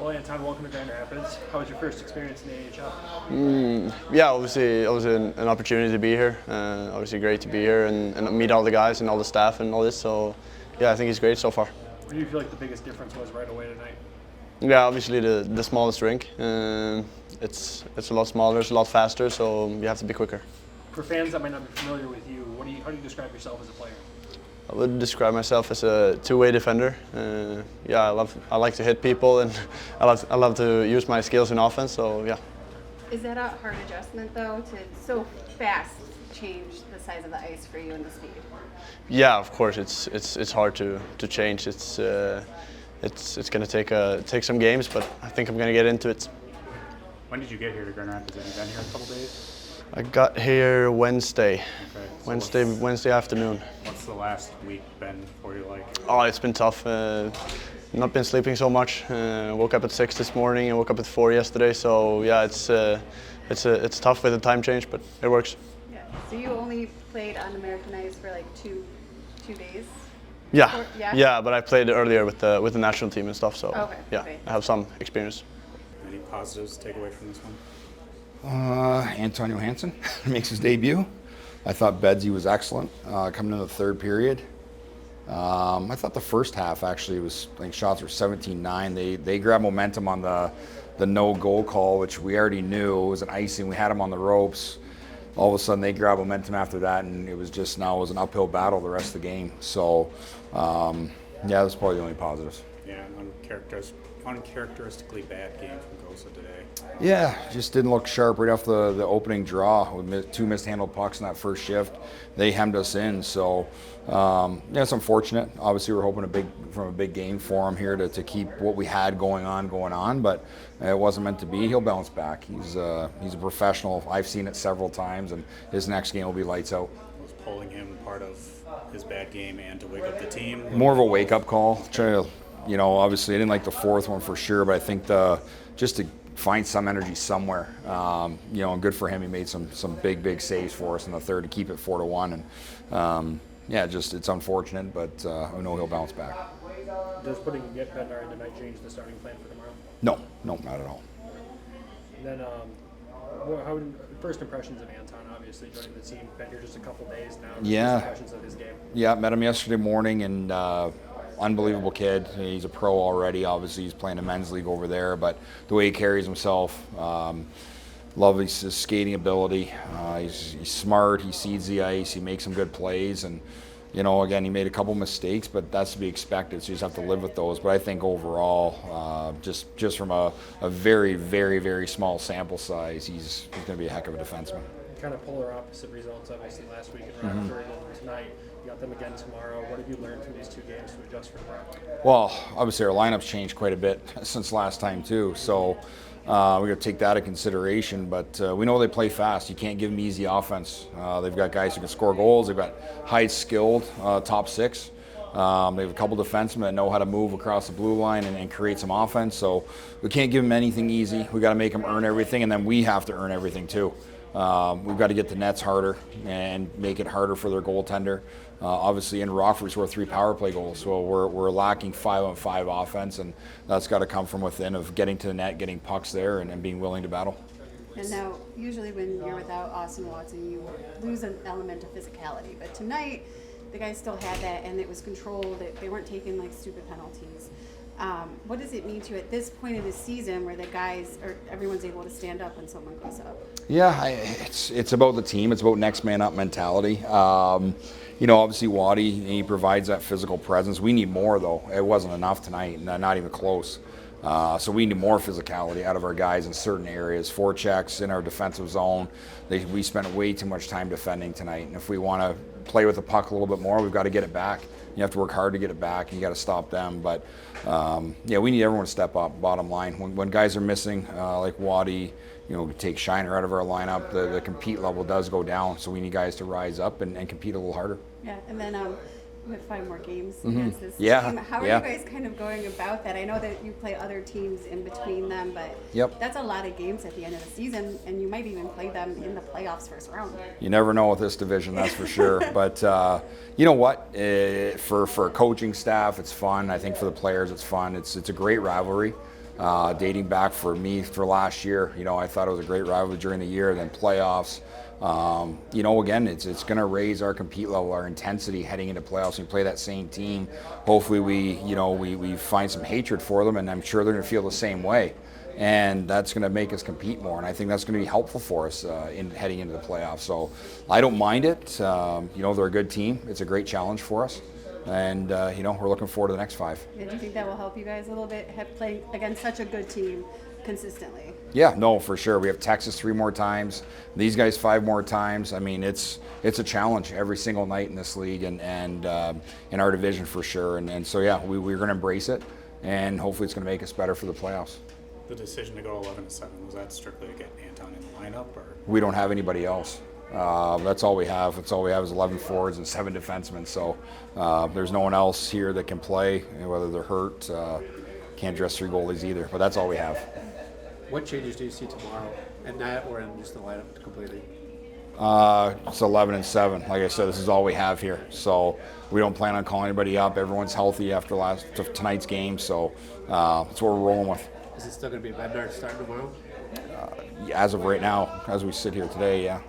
Well, Anton, welcome to Grand Rapids. How was your first experience in the AHL? Yeah, obviously it was an opportunity to be here. Obviously great to be here and meet all the guys and all the staff and all this. So yeah, I think it's great so far. What do you feel like the biggest difference was right away tonight? Yeah, obviously the smallest rink. It's a lot smaller, it's a lot faster, so you have to be quicker. For fans that might not be familiar with you, how do you describe yourself as a player? I would describe myself as a two-way defender. Yeah, I like to hit people and I love to use my skills in offense. So yeah. Is that a hard adjustment though, to so fast change the size of the ice for you and the speed? Yeah, of course it's hard to change. It's going to take some games, but I think I'm going to get into it. When did you get here to Grand Rapids? Have you been here a couple days? I got here Wednesday. Okay. So Wednesday afternoon. What's the last week been for you like? Oh, it's been tough. Not been sleeping so much. Woke up at 6 this morning and woke up at 4 yesterday. So yeah, it's tough with the time change, but it works. Yeah. So you only played on American ice for like two days? Yeah. Yeah? Yeah, but I played earlier with the national team and stuff. So Okay. yeah, Okay. I have some experience. Any positives to take away from this one? Antonio Hansen makes his debut. I thought Bedsy was excellent coming into the third period. I thought the first half actually was, I think shots were 17-9. They grabbed momentum on the no goal call, which we already knew. It was an icing. We had them on the ropes. All of a sudden they grabbed momentum after that, and it was just now it was an uphill battle the rest of the game. So yeah, that's probably the only positives. Yeah, uncharacteristically bad game from Gosa today. Yeah, just didn't look sharp right off the opening draw. We two mishandled pucks in that first shift. They hemmed us in, so yeah, it's unfortunate. Obviously, we're hoping from a big game for him here to keep what we had going on, but it wasn't meant to be. He'll bounce back. He's a professional. I've seen it several times, and his next game will be lights out. Was pulling him part of his bad game and to wake up the team? More of a wake-up call. Obviously, I didn't like the fourth one for sure, but I think just to find some energy somewhere. And good for him. He made some big saves for us in the third to keep it 4-1. And yeah, it's unfortunate, but I know he'll bounce back. Does putting Yet Bednar in tonight change the starting plan for tomorrow? No, not at all. And then, first impressions of Anton, obviously joining the team. Been here just a couple days now. Yeah. First impressions of his game. Yeah, met him yesterday morning, and unbelievable kid. He's a pro already. Obviously, he's playing a men's league over there, but the way he carries himself, love his skating ability. He's smart. He sees the ice. He makes some good plays, and again, he made a couple mistakes, but that's to be expected. So you just have to live with those. But I think overall, just from a very, very, very small sample size, he's going to be a heck of a defenseman. Kind of polar opposite results, obviously, last week in Rockford and tonight. You got them again tomorrow. What have you learned from these two games to adjust for tomorrow? Well, obviously our lineup's changed quite a bit since last time too, so we got to take that into consideration. But we know they play fast. You can't give them easy offense. They've got guys who can score goals. They've got high skilled top six. They have a couple defensemen that know how to move across the blue line and create some offense. So we can't give them anything easy. We got to make them earn everything, and then we have to earn everything too. We've got to get the nets harder and make it harder for their goaltender. Obviously, in Rockford, we scored 3 power play goals, so we're lacking 5-on-5 offense, and that's got to come from within of getting to the net, getting pucks there, and being willing to battle. And now, usually when you're without Austin Watson, you lose an element of physicality. But tonight, the guys still had that, and it was controlled. They weren't taking like stupid penalties. What does it mean to you at this point in the season where everyone's able to stand up when someone goes up? Yeah, it's about the team. It's about next man up mentality. Obviously Waddy, he provides that physical presence. We need more though. It wasn't enough tonight, not even close. So we need more physicality out of our guys in certain areas. Forechecks in our defensive zone. We spent way too much time defending tonight, and if we want to play with the puck a little bit more, we've got to get it back. You have to work hard to get it back, and you got to stop them. But yeah, we need everyone to step up. Bottom line, when guys are missing, like Waddy, we take Shiner out of our lineup, the compete level does go down. So we need guys to rise up and compete a little harder. Yeah, and then we have 5 more games against this team. How are you guys kind of going about that? I know that you play other teams in between them, but that's a lot of games at the end of the season, and you might even play them in the playoffs first round. You never know with this division, that's for sure. But you know what? For coaching staff, it's fun. I think for the players, it's fun. It's a great rivalry. dating back for me for last year. You know, I thought it was a great rivalry during the year, then playoffs. You know, again, it's going to raise our compete level, our intensity heading into playoffs. We play that same team. Hopefully, we find some hatred for them, and I'm sure they're going to feel the same way. And that's going to make us compete more, and I think that's going to be helpful for us in heading into the playoffs. So I don't mind it. You know, they're a good team. It's a great challenge for us, and you know, we're looking forward to the next 5. Yeah, do you think that will help you guys a little bit, playing against such a good team consistently? Yeah, no, for sure. We have Texas 3 more times, these guys 5 more times. I mean, it's a challenge every single night in this league and in our division for sure. And so yeah, we're going to embrace it, and hopefully it's going to make us better for the playoffs. The decision to go 11-7, was that strictly to get Anton in the lineup, or? We don't have anybody else. That's all we have. That's all we have is 11 forwards and 7 defensemen. So there's no one else here that can play, whether they're hurt. Can't dress 3 goalies either, but that's all we have. What changes do you see tomorrow at that or in just the lineup completely? It's 11-7. Like I said, this is all we have here. So we don't plan on calling anybody up. Everyone's healthy after tonight's game. So that's what we're rolling with. Is it still going to be Bednar starting tomorrow? As of right now, as we sit here today, yeah.